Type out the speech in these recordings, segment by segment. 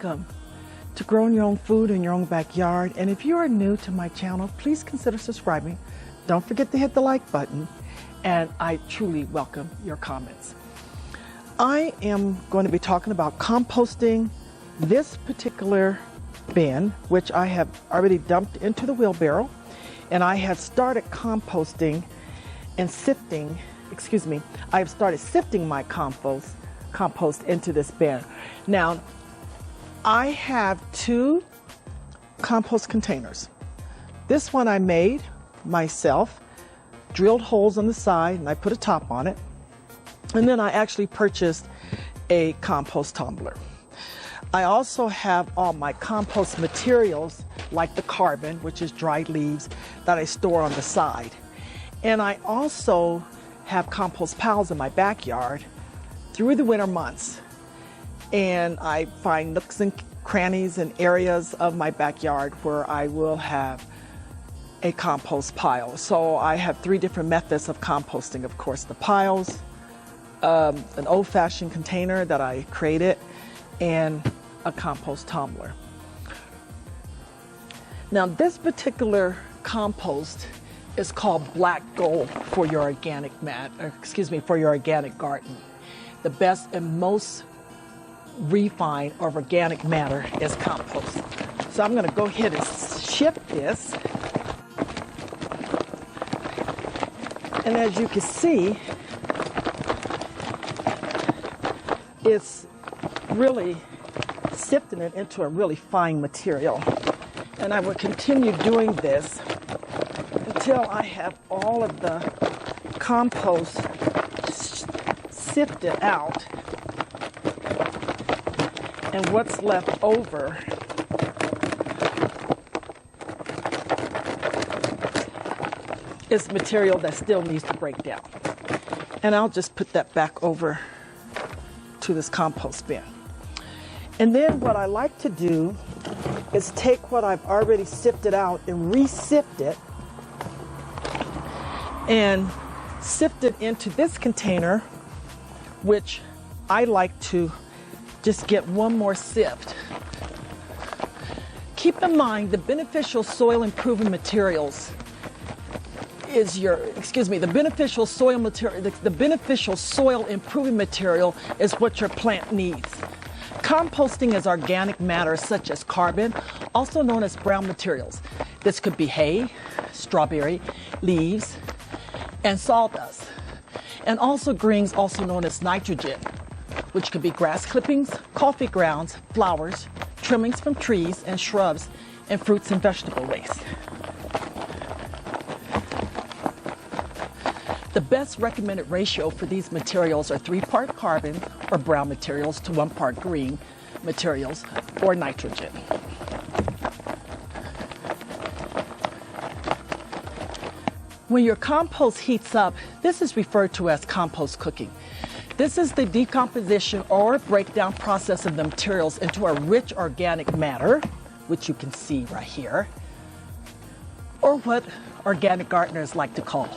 welcome to growing your own food in your own backyard. And if you are new to my channel, please consider subscribing. Don't forget to hit the like button, and I truly welcome your comments. I am going to be talking about composting this particular bin, which I have already dumped into the wheelbarrow, and I have started composting and sifting, I have started sifting my compost into this bin. Now, I have 2 compost containers. This one I made myself, drilled holes on the side, and I put a top on it. And then I actually purchased a compost tumbler. I also have all my compost materials, like the carbon, which is dried leaves, that I store on the side. And I also have compost piles in my backyard through the winter months. And I find nooks and crannies and areas of my backyard where I will have a compost pile. So I have 3 different methods of composting. Of course, the piles, an old-fashioned container that I created, and a compost tumbler. Now, this particular compost is called black gold for your organic for your organic garden. The best and most refined or organic matter is compost. So I'm going to go ahead and shift this. And as you can see, it's really sifting it into a really fine material. And I will continue doing this until I have all of the compost sifted out, and what's left over is material that still needs to break down. And I'll just put that back over to this compost bin. And then what I like to do is take what I've already sifted out and re-sift it and sift it into this container, which I like to just get one more sift. Keep in mind, the beneficial soil improving materials is the beneficial soil improving material is what your plant needs. Composting is organic matter such as carbon, also known as brown materials. This could be hay, strawberry, leaves, and sawdust. And also greens, also known as nitrogen, which could be grass clippings, coffee grounds, flowers, trimmings from trees and shrubs, and fruits and vegetable waste. The best recommended ratio for these materials are 3-part carbon or brown materials to 1-part green materials or nitrogen. When your compost heats up, this is referred to as compost cooking. This is the decomposition or breakdown process of the materials into a rich organic matter, which you can see right here, or what organic gardeners like to call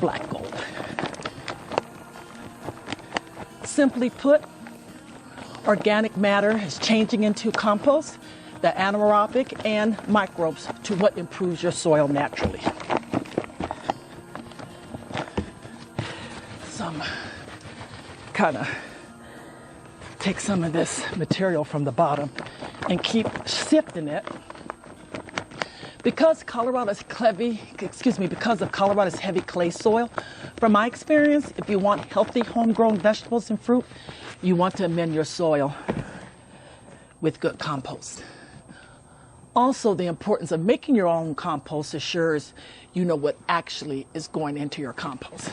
black gold. Simply put, organic matter is changing into compost, the anaerobic and microbes to what improves your soil naturally. Kind of take some of this material from the bottom and keep sifting it. Because of Colorado's heavy clay soil, from my experience, if you want healthy homegrown vegetables and fruit, you want to amend your soil with good compost. Also, the importance of making your own compost assures you know what actually is going into your compost.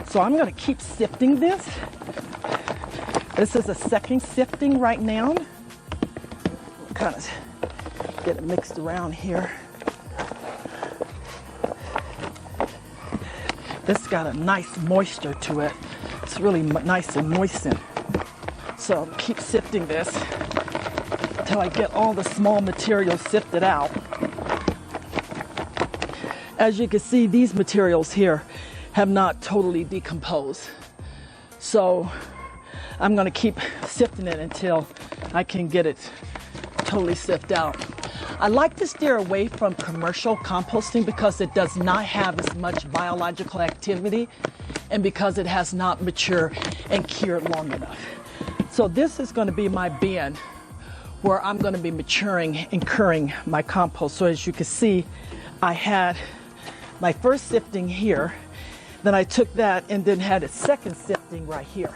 So I'm going to keep sifting this. This is a second sifting right now. Kind of get it mixed around here. This got a nice moisture to it. It's really nice and moistened. So I'll keep sifting this until I get all the small material sifted out. As you can see, these materials here have not totally decomposed. So I'm going to keep sifting it until I can get it totally sifted out. I like to steer away from commercial composting because it does not have as much biological activity and because it has not matured and cured long enough. So this is going to be my bin where I'm going to be maturing and curing my compost. So as you can see, I had my first sifting here, then I took that and then had a second sifting right here.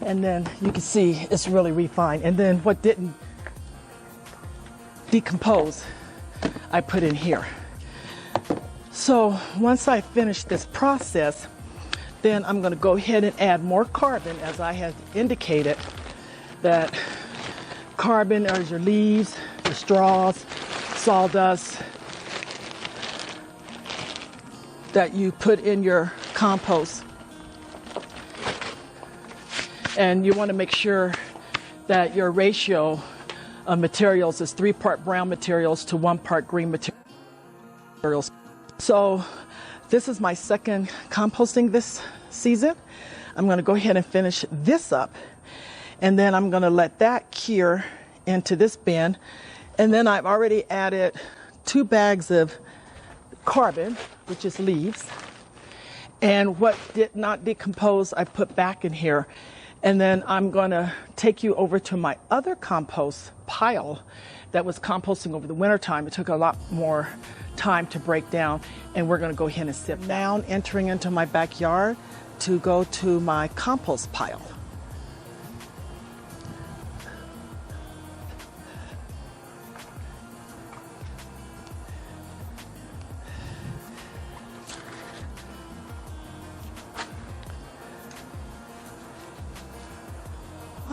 And then you can see it's really refined. And then what didn't decompose, I put in here. So once I finish this process, then I'm going to go ahead and add more carbon, as I had indicated that carbon are your leaves, your straws, sawdust that you put in your compost. And you want to make sure that your ratio of materials is 3 part brown materials to 1 part green materials. So this is my second composting this season. I'm going to go ahead and finish this up, and then I'm going to let that cure into this bin. And then I've already added 2 bags of carbon, which is leaves, and what did not decompose I put back in here. And then I'm going to take you over to my other compost pile that was composting over the winter time. It took a lot more time to break down, and we're going to go ahead and sit down, entering into my backyard to go to my compost pile.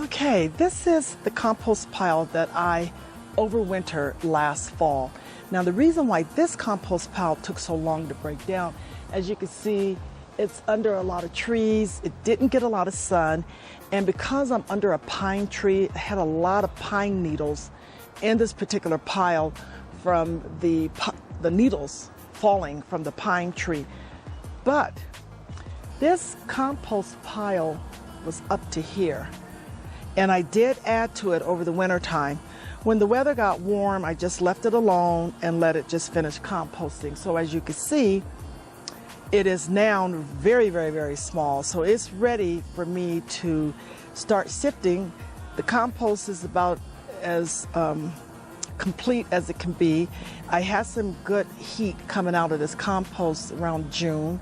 Okay, this is the compost pile that I overwintered last fall. Now the reason why this compost pile took so long to break down, as you can see, it's under a lot of trees. It didn't get a lot of sun, and because I'm under a pine tree, I had a lot of pine needles in this particular pile from the needles falling from the pine tree. But this compost pile was up to here. And I did add to it over the winter time. When the weather got warm, I just left it alone and let it just finish composting. So as you can see, it is now very, very, very small. So it's ready for me to start sifting. The compost is about as complete as it can be. I had some good heat coming out of this compost around June.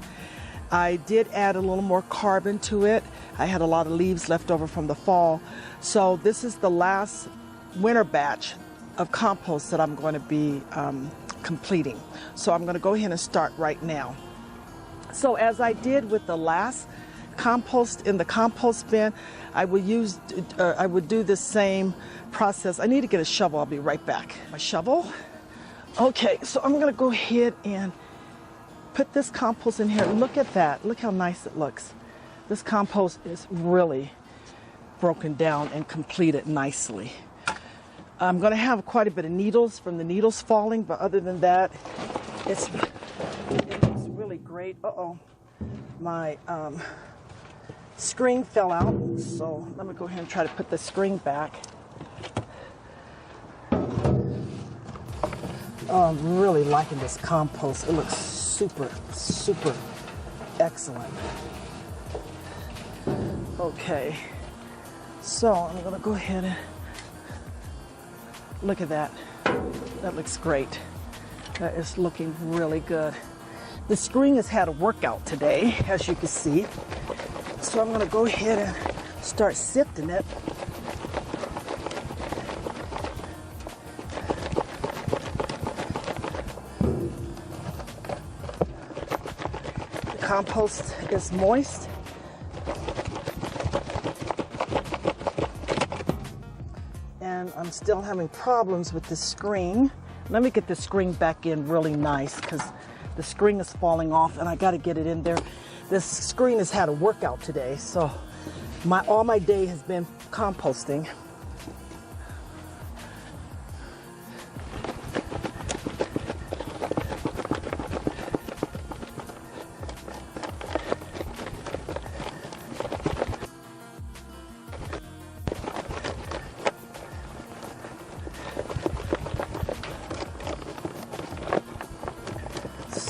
I did add a little more carbon to it. I had a lot of leaves left over from the fall. So this is the last winter batch of compost that I'm going to be completing. So I'm going to go ahead and start right now. So as I did with the last compost in the compost bin, I would do the same process. I need to get a shovel. I'll be right back. My shovel. Okay, so I'm going to go ahead and put this compost in here. Look at that. Look how nice it looks. This compost is really broken down and completed nicely. I'm going to have quite a bit of needles from the needles falling, but other than that, it looks really great. Uh-oh, my screen fell out, so let me go ahead and try to put the screen back. Oh, I'm really liking this compost. It looks super, super excellent. Okay, so I'm going to go ahead and look at that. That looks great. That is looking really good. The screen has had a workout today, as you can see. So I'm going to go ahead and start sifting it. The compost is moist. And I'm still having problems with the screen. Let me get the screen back in really nice because the screen is falling off and I got to get it in there. This screen has had a workout today, so all my day has been composting.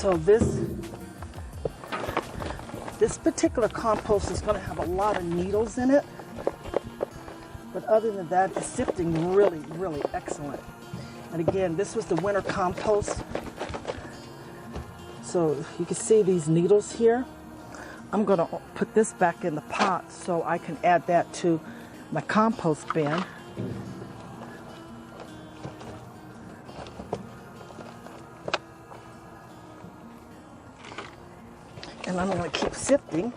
So this particular compost is going to have a lot of needles in it. But other than that, the sifting really, really excellent. And again, this was the winter compost. So you can see these needles here. I'm going to put this back in the pot so I can add that to my compost bin. And I'm going to keep sifting.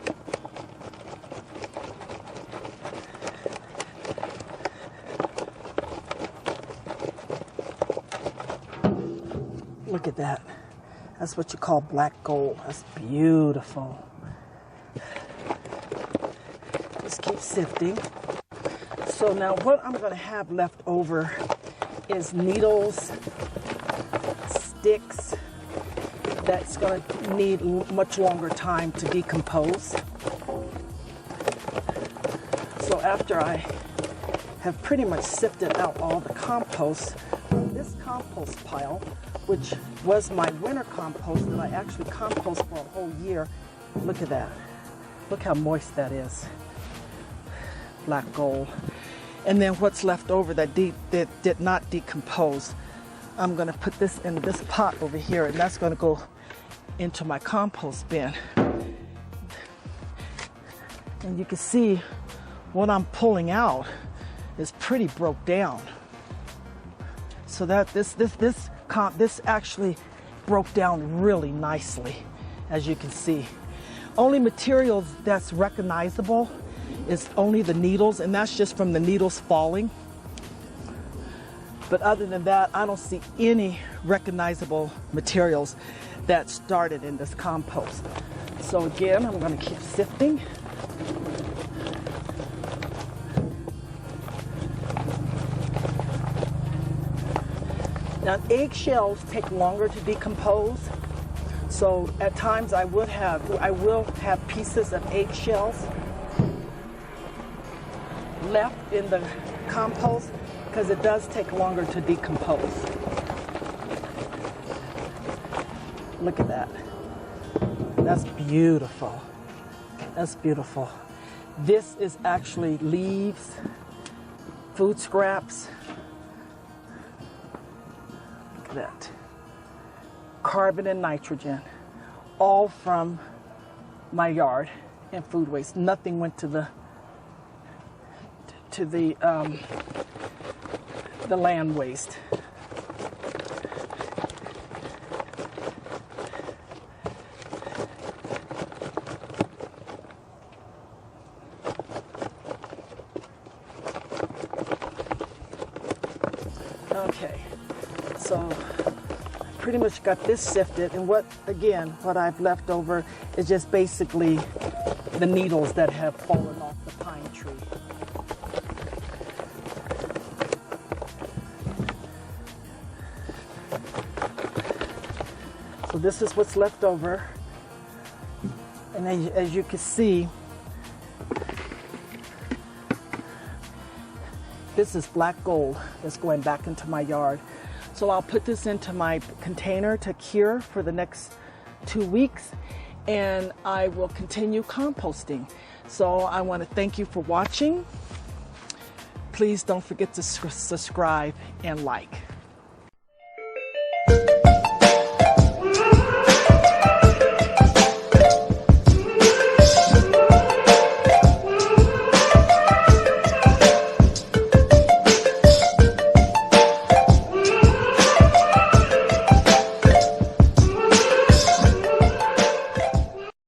Look at that. That's what you call black gold. That's beautiful. Just keep sifting. So now what I'm going to have left over is needles, sticks, that's going to need much longer time to decompose. So after I have pretty much sifted out all the compost, this compost pile, which was my winter compost that I actually compost for a whole year, look at that. Look how moist that is. Black gold. And then what's left over that did not decompose, I'm going to put this in this pot over here, and that's going to go into my compost bin. And you can see what I'm pulling out is pretty broke down. So that this actually broke down really nicely, as you can see. Only materials that's recognizable is only the needles, and that's just from the needles falling. But other than that, I don't see any recognizable materials that started in this compost. So again, I'm going to keep sifting. Now, eggshells take longer to decompose. So at times I will have pieces of eggshells left in the compost because it does take longer to decompose. Look at that. That's beautiful. That's beautiful. This is actually leaves, food scraps. Look at that. Carbon and nitrogen, all from my yard and food waste. Nothing went to the land waste. Okay, so pretty much got this sifted, and what I've left over is just basically the needles that have fallen off the pine tree. So this is what's left over, and as you can see, this is black gold that's going back into my yard. So I'll put this into my container to cure for the next 2 weeks, and I will continue composting. So I want to thank you for watching. Please don't forget to subscribe and like.